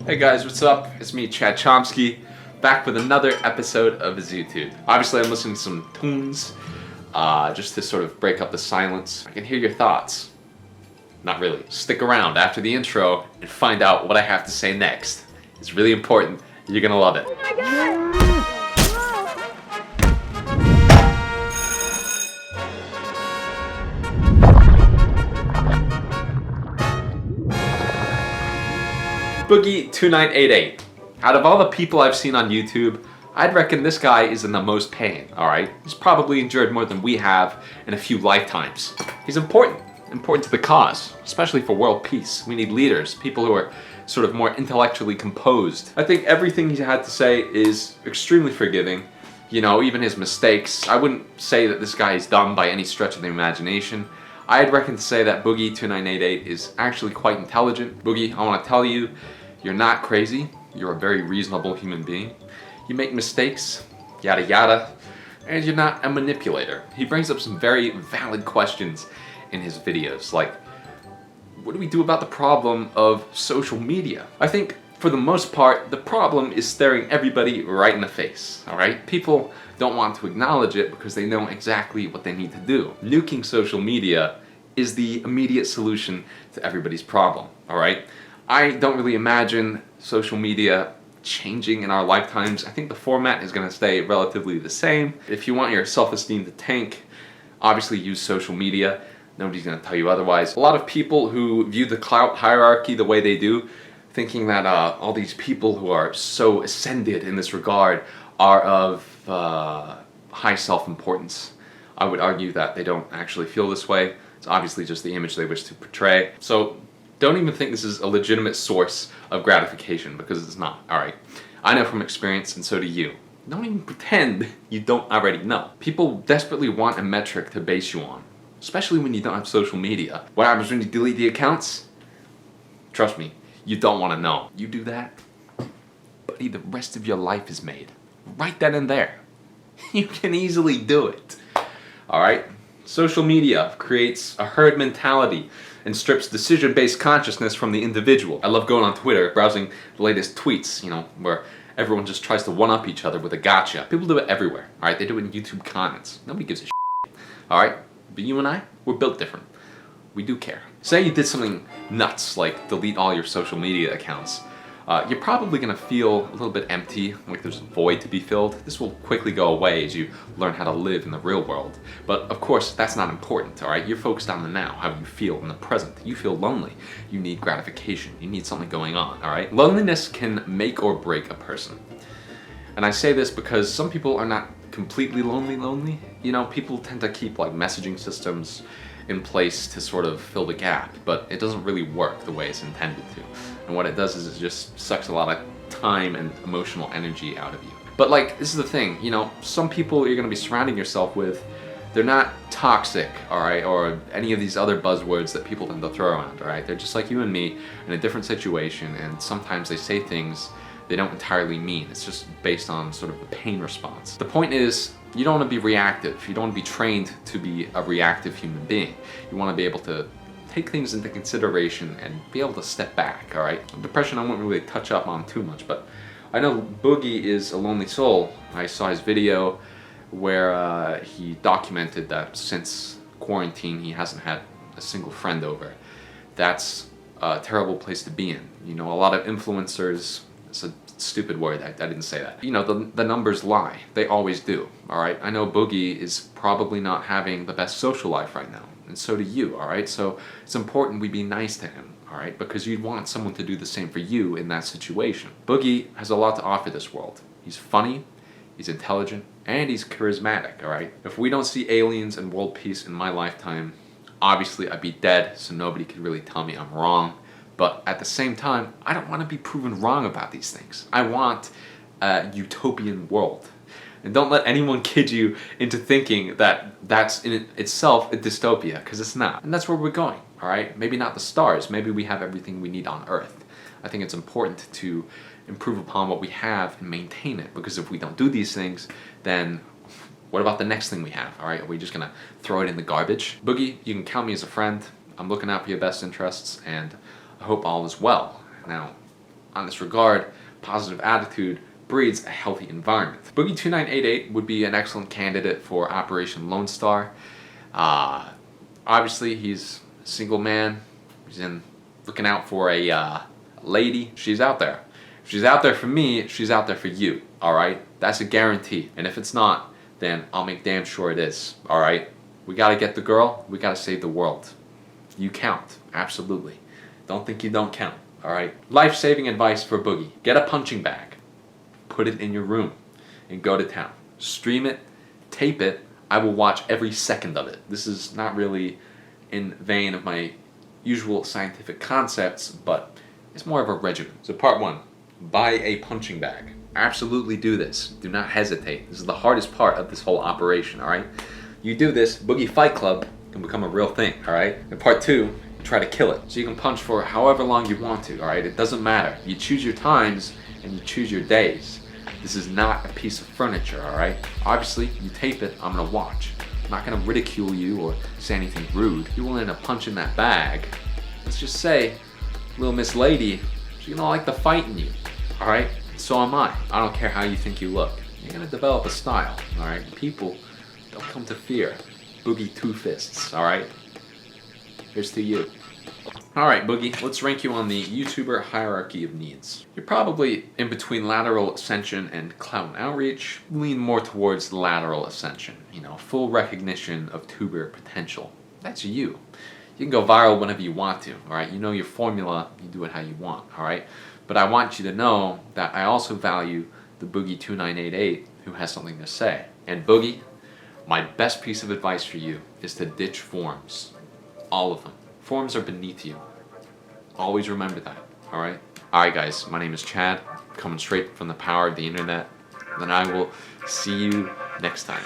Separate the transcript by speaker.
Speaker 1: Hey guys, what's up? It's me, Chad Chomsky, back with another episode of ZooTube. Obviously, I'm listening to some tunes, just to sort of break up the silence. I can hear your thoughts. Not really. Stick around after the intro and find out what I have to say next. It's really important. You're gonna love it.
Speaker 2: Oh my God!
Speaker 1: Boogie2988. Out of all the people I've seen on YouTube, I'd reckon this guy is in the most pain, alright? He's probably endured more than we have in a few lifetimes. He's important to the cause, especially for world peace. We need leaders, people who are sort of more intellectually composed. I think everything he had to say is extremely forgiving. You know, even his mistakes. I wouldn't say that this guy is dumb by any stretch of the imagination. I'd reckon to say that Boogie2988 is actually quite intelligent. Boogie, I want to tell you, you're not crazy. You're a very reasonable human being. You make mistakes, yada yada, and you're not a manipulator. He brings up some very valid questions in his videos, like, what do we do about the problem of social media? I think, for the most part, the problem is staring everybody right in the face, alright? People don't want to acknowledge it because they know exactly what they need to do. Nuking social media is the immediate solution to everybody's problem, alright? I don't really imagine social media changing in our lifetimes. I think the format is going to stay relatively the same. If you want your self-esteem to tank, obviously use social media. Nobody's going to tell you otherwise. A lot of people who view the clout hierarchy the way they do, thinking that all these people who are so ascended in this regard are of high self-importance. I would argue that they don't actually feel this way. It's obviously just the image they wish to portray. So don't even think this is a legitimate source of gratification, because it's not, alright? I know from experience, and so do you. Don't even pretend you don't already know. People desperately want a metric to base you on, especially when you don't have social media. What happens when you delete the accounts? Trust me, you don't want to know. You do that, buddy, the rest of your life is made. Right then and there. You can easily do it. Alright? Social media creates a herd mentality and strips decision-based consciousness from the individual. I love going on Twitter, browsing the latest tweets, you know, where everyone just tries to one-up each other with a gotcha. People do it everywhere, alright? They do it in YouTube comments. Nobody gives a shit, alright? But you and I, we're built different. We do care. Say you did something nuts, like delete all your social media accounts. You're probably gonna feel a little bit empty, like there's a void to be filled. This will quickly go away as you learn how to live in the real world. But of course, that's not important, alright? You're focused on the now, how you feel in the present. You feel lonely. You need gratification. You need something going on, alright? Loneliness can make or break a person. And I say this because some people are not completely lonely. You know, people tend to keep like messaging systems in place to sort of fill the gap, but it doesn't really work the way it's intended to. And what it does is it just sucks a lot of time and emotional energy out of you. But like, this is the thing, you know, some people you're gonna be surrounding yourself with, they're not toxic, alright, or any of these other buzzwords that people tend to throw around, alright? They're just like you and me in a different situation, and sometimes they say things they don't entirely mean. It's just based on sort of the pain response. The point is, you don't want to be reactive. You don't want to be trained to be a reactive human being. You want to be able to take things into consideration and be able to step back, alright? Depression I won't really touch up on too much, but I know Boogie is a lonely soul. I saw his video where he documented that since quarantine he hasn't had a single friend over. That's a terrible place to be in. You know, a lot of influencers, it's a stupid word, I didn't say that. You know, the numbers lie. They always do, alright? I know Boogie is probably not having the best social life right now, and so do you, alright? So it's important we be nice to him, alright? Because you'd want someone to do the same for you in that situation. Boogie has a lot to offer this world. He's funny, he's intelligent, and he's charismatic, alright? If we don't see aliens and world peace in my lifetime, obviously I'd be dead, so nobody could really tell me I'm wrong. But at the same time, I don't want to be proven wrong about these things. I want a utopian world. And don't let anyone kid you into thinking that that's in itself a dystopia, because it's not. And that's where we're going, alright? Maybe not the stars, maybe we have everything we need on Earth. I think it's important to improve upon what we have and maintain it, because if we don't do these things, then what about the next thing we have, alright? Are we just gonna throw it in the garbage? Boogie, you can count me as a friend. I'm looking out for your best interests, and I hope all is well. Now, on this regard, positive attitude breeds a healthy environment. Boogie2988 would be an excellent candidate for Operation Lone Star. Obviously, he's a single man. He's looking out for a lady. She's out there. If she's out there for me, she's out there for you. All right? That's a guarantee. And if it's not, then I'll make damn sure it is. All right? We got to get the girl. We got to save the world. You count. Absolutely. Don't think you don't count. All right? Life-saving advice for Boogie. Get a punching bag. Put it in your room and go to town. Stream it. Tape it. I will watch every second of it. This is not really in vein of my usual scientific concepts, but it's more of a regimen. So part 1, buy a punching bag. Absolutely do this. Do not hesitate. This is the hardest part of this whole operation, all right? You do this, Boogie Fight Club can become a real thing, all right? And part 2, you try to kill it. So you can punch for however long you want to, all right? It doesn't matter. You choose your times and you choose your days. This is not a piece of furniture, all right? Obviously, you tape it, I'm gonna watch. I'm not gonna ridicule you or say anything rude. You will end up punching that bag. Let's just say, little Miss Lady, she's gonna like the fight in you, all right? So am I. I don't care how you think you look. You're gonna develop a style, all right? People, they'll come to fear. Boogie Two Fists, all right? Here's to you. All right, Boogie, let's rank you on the YouTuber hierarchy of needs. You're probably in between lateral ascension and clout and outreach. Lean more towards lateral ascension. You know, full recognition of tuber potential. That's you. You can go viral whenever you want to, all right? You know your formula, you do it how you want, all right? But I want you to know that I also value the Boogie2988 who has something to say. And Boogie, my best piece of advice for you is to ditch forms. All of them. Forms are beneath you. Always remember that, all right? All right, guys, my name is Chad, coming straight from the power of the internet. And I will see you next time.